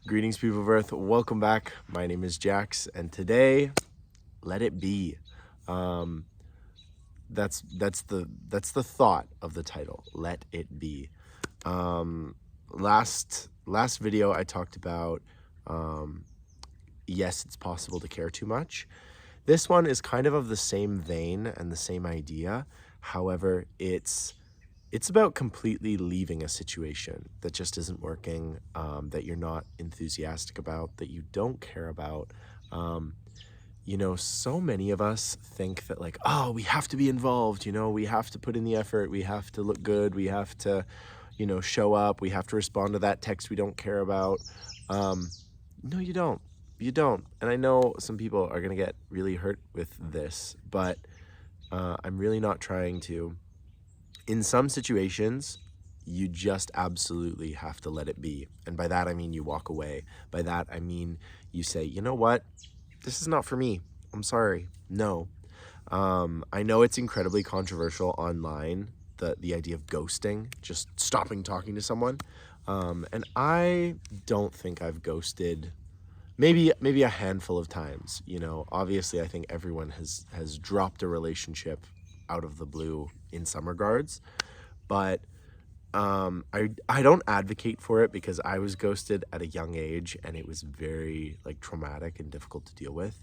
Greetings, people of Earth. Welcome back. My name is Jax, and today, let it be. Um, that's the thought of the title. Let it be. Last video, I talked about yes, it's possible to care too much. This one is kind of the same vein and the same idea. However, it's about completely leaving a situation that just isn't working, that you're not enthusiastic about, that you don't care about. So many of us think that like, oh, we have to be involved, we have to put in the effort, we have to look good, we have to, show up, we have to respond to that text we don't care about. No, you don't. You don't. And I know some people are going to get really hurt with this, but I'm really not trying to. In some situations, you just absolutely have to let it be. And by that, I mean you walk away. By that, I mean you say, you know what? This is not for me. I'm sorry. No. I know it's incredibly controversial online, the idea of ghosting, just stopping talking to someone. And I don't think I've ghosted maybe a handful of times. Obviously I think everyone has dropped a relationship out of the blue in some regards, but I don't advocate for it because I was ghosted at a young age and it was very like traumatic and difficult to deal with.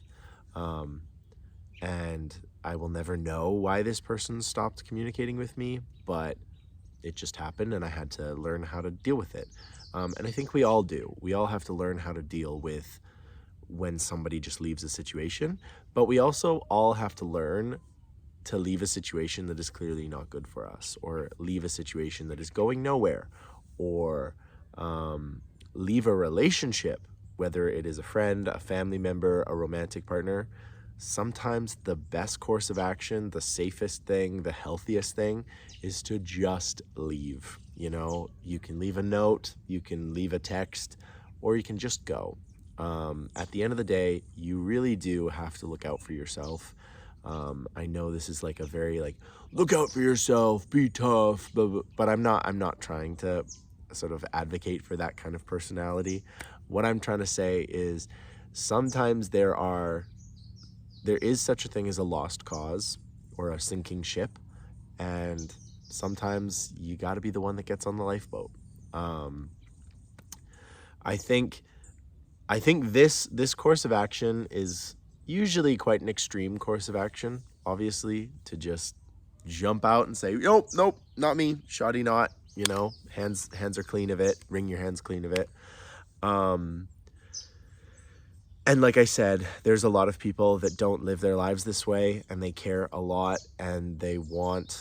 And I will never know why this person stopped communicating with me, but it just happened and I had to learn how to deal with it. And I think we all do. We all have to learn how to deal with when somebody just leaves a situation, but we also all have to learn to leave a situation that is clearly not good for us, or leave a situation that is going nowhere, or leave a relationship, whether it is a friend, a family member, a romantic partner. Sometimes the best course of action, the safest thing, the healthiest thing is to just leave. You can leave a note, you can leave a text, or you can just go. At the end of the day, you really do have to look out for yourself. I know this is like a very like, look out for yourself, be tough, but I'm not trying to sort of advocate for that kind of personality. What I'm trying to say is sometimes there is such a thing as a lost cause or a sinking ship, and sometimes you got to be the one that gets on the lifeboat. I think this course of action is usually quite an extreme course of action, obviously, to just jump out and say, nope, not me, shoddy not, hands are clean of it, wring your hands clean of it. And like I said, there's a lot of people that don't live their lives this way, and they care a lot, and they want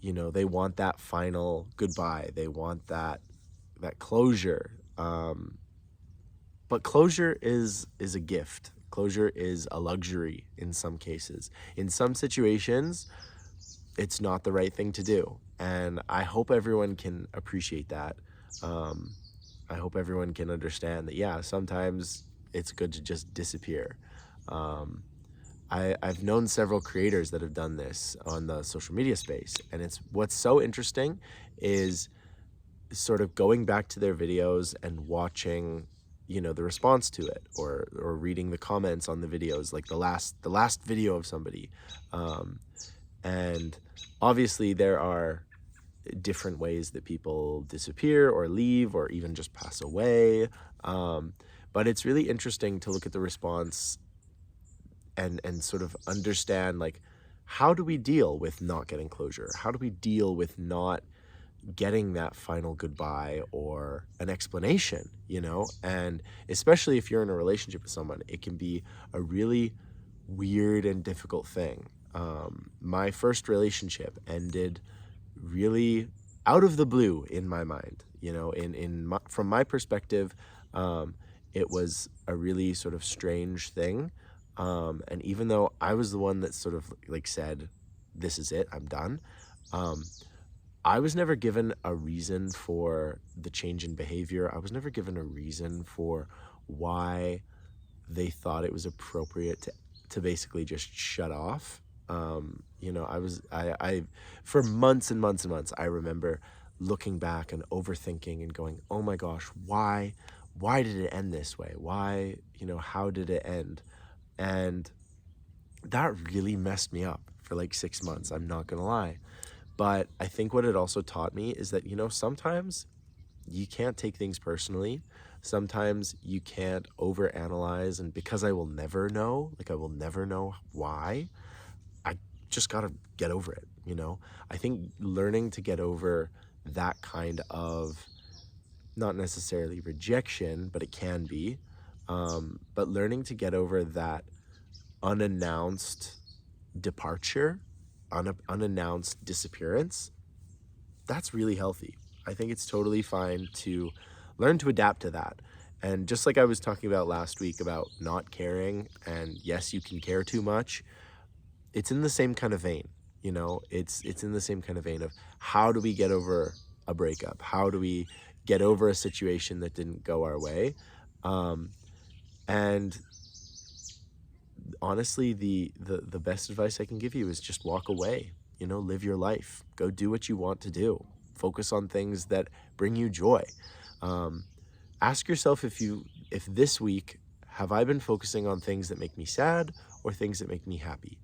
that final goodbye. They want that closure. But closure is a gift. Closure is a luxury in some cases. In some situations, it's not the right thing to do. And I hope everyone can appreciate that. I hope everyone can understand that, yeah, sometimes it's good to just disappear. I've known several creators that have done this on the social media space. And what's so interesting is sort of going back to their videos and watching the response to it, or reading the comments on the videos, like the last video of somebody. And obviously there are different ways that people disappear or leave or even just pass away. But it's really interesting to look at the response and sort of understand, like, how do we deal with not getting closure? How do we deal with not getting that final goodbye or an explanation, and especially if you're in a relationship with someone, it can be a really weird and difficult thing. My first relationship ended really out of the blue in my mind. From my perspective, it was a really sort of strange thing. And even though I was the one that sort of like said, this is it, I'm done, I was never given a reason for the change in behavior. I was never given a reason for why they thought it was appropriate to basically just shut off. I for months and months and months, I remember looking back and overthinking and going, oh my gosh, why why did it end this way? Why, how did it end? And that really messed me up for like 6 months. I'm not gonna lie. But I think what it also taught me is that, sometimes you can't take things personally. Sometimes you can't overanalyze. And because I will never know, I will never know why, I just got to get over it. I think learning to get over that kind of, not necessarily rejection, but it can be, but learning to get over that unannounced departure, unannounced disappearance, that's really healthy. I think it's totally fine to learn to adapt to that. And just like I was talking about last week about not caring, and yes, you can care too much, it's in the same kind of vein. It's in the same kind of vein of, how do we get over a breakup? How do we get over a situation that didn't go our way? And honestly, the best advice I can give you is just walk away. Live your life. Go do what you want to do. Focus on things that bring you joy. Ask yourself, if this week, have I been focusing on things that make me sad or things that make me happy?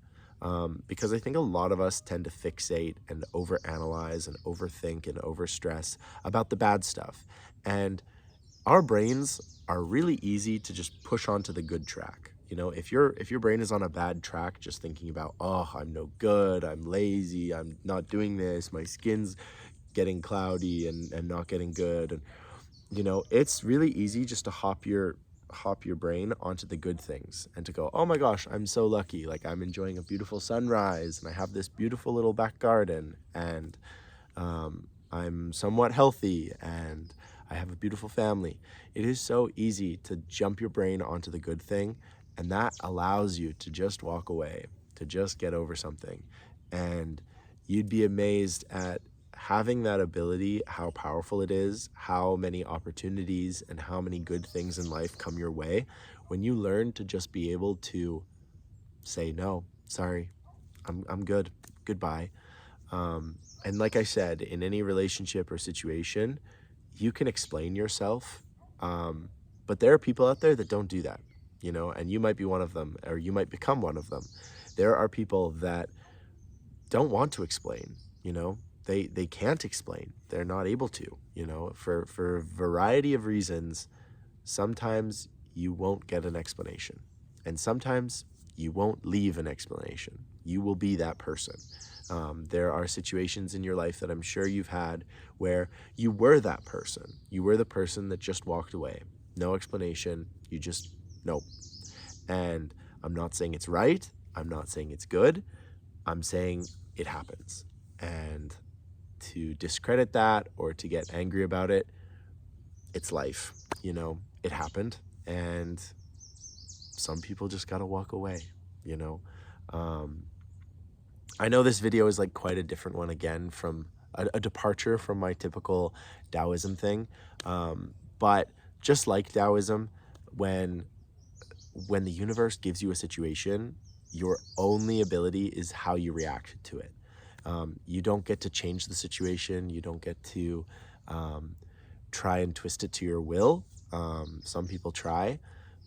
Because I think a lot of us tend to fixate and overanalyze and overthink and overstress about the bad stuff. And our brains are really easy to just push onto the good track. If your brain is on a bad track, just thinking about, oh, I'm no good, I'm lazy, I'm not doing this, my skin's getting cloudy and not getting good. And, it's really easy just to hop your brain onto the good things and to go, oh my gosh, I'm so lucky. I'm enjoying a beautiful sunrise and I have this beautiful little back garden, and I'm somewhat healthy and I have a beautiful family. It is so easy to jump your brain onto the good thing, and that allows you to just walk away, to just get over something. And you'd be amazed at having that ability, how powerful it is, how many opportunities and how many good things in life come your way when you learn to just be able to say, no, sorry, I'm good, goodbye. And like I said, in any relationship or situation, you can explain yourself, but there are people out there that don't do that, and you might be one of them, or you might become one of them. There are people that don't want to explain, they can't explain. They're not able to, for a variety of reasons. Sometimes you won't get an explanation, and sometimes you won't leave an explanation. You will be that person. There are situations in your life that I'm sure you've had where you were that person. You were the person that just walked away. No explanation. You just, nope. And I'm not saying it's right. I'm not saying it's good. I'm saying it happens. And to discredit that or to get angry about it, it's life. It happened. And some people just got to walk away, I know this video is quite a different one, again, from a departure from my typical Taoism thing. But just like Taoism, when the universe gives you a situation, your only ability is how you react to it. You don't get to change the situation. You don't get to try and twist it to your will. Some people try,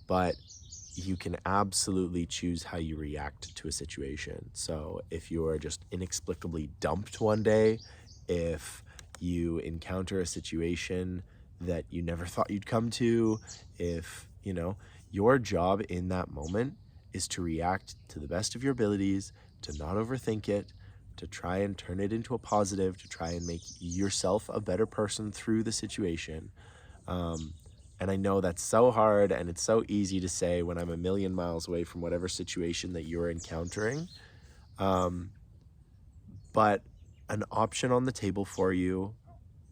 but you can absolutely choose how you react to a situation. So if you are just inexplicably dumped one day, if you encounter a situation that you never thought you'd come to, if, your job in that moment is to react to the best of your abilities, to not overthink it, to try and turn it into a positive, to try and make yourself a better person through the situation. And I know that's so hard, and it's so easy to say when I'm a million miles away from whatever situation that you're encountering. But an option on the table for you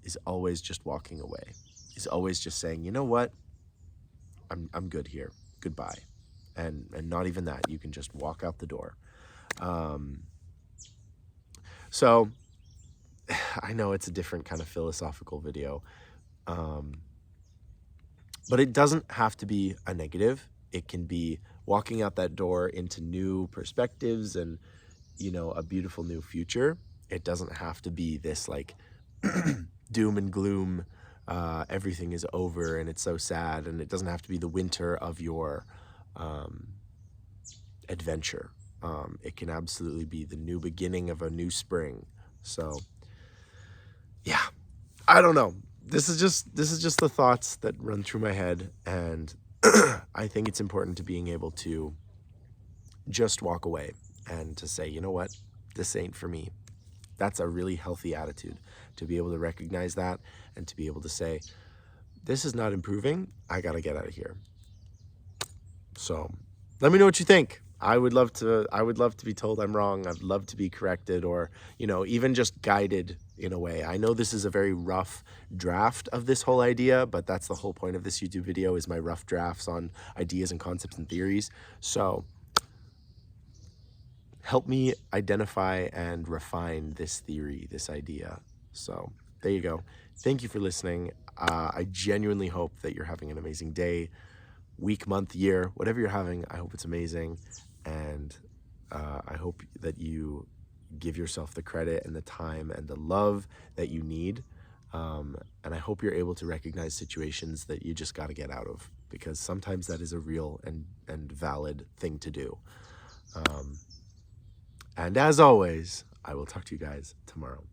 is always just walking away, is always just saying, you know what, I'm good here, goodbye. And not even that, you can just walk out the door. So I know it's a different kind of philosophical video, but it doesn't have to be a negative. It can be walking out that door into new perspectives and, a beautiful new future. It doesn't have to be this doom and gloom everything is over and it's so sad, and it doesn't have to be the winter of your adventure. It can absolutely be the new beginning of a new spring. So yeah, I don't know. This is just the thoughts that run through my head, and I think it's important to being able to just walk away and to say, you know what, this ain't for me. That's a really healthy attitude, to be able to recognize that and to be able to say, this is not improving. I got to get out of here. So let me know what you think. I would love to be told I'm wrong. I'd love to be corrected, or, even just guided in a way. I know this is a very rough draft of this whole idea, but that's the whole point of this YouTube video, is my rough drafts on ideas and concepts and theories. So help me identify and refine this theory, this idea. So there you go. Thank you for listening. I genuinely hope that you're having an amazing day, week, month, year, whatever you're having. I hope it's amazing. And I hope that you give yourself the credit and the time and the love that you need. And I hope you're able to recognize situations that you just got to get out of, because sometimes that is a real and valid thing to do. And as always, I will talk to you guys tomorrow.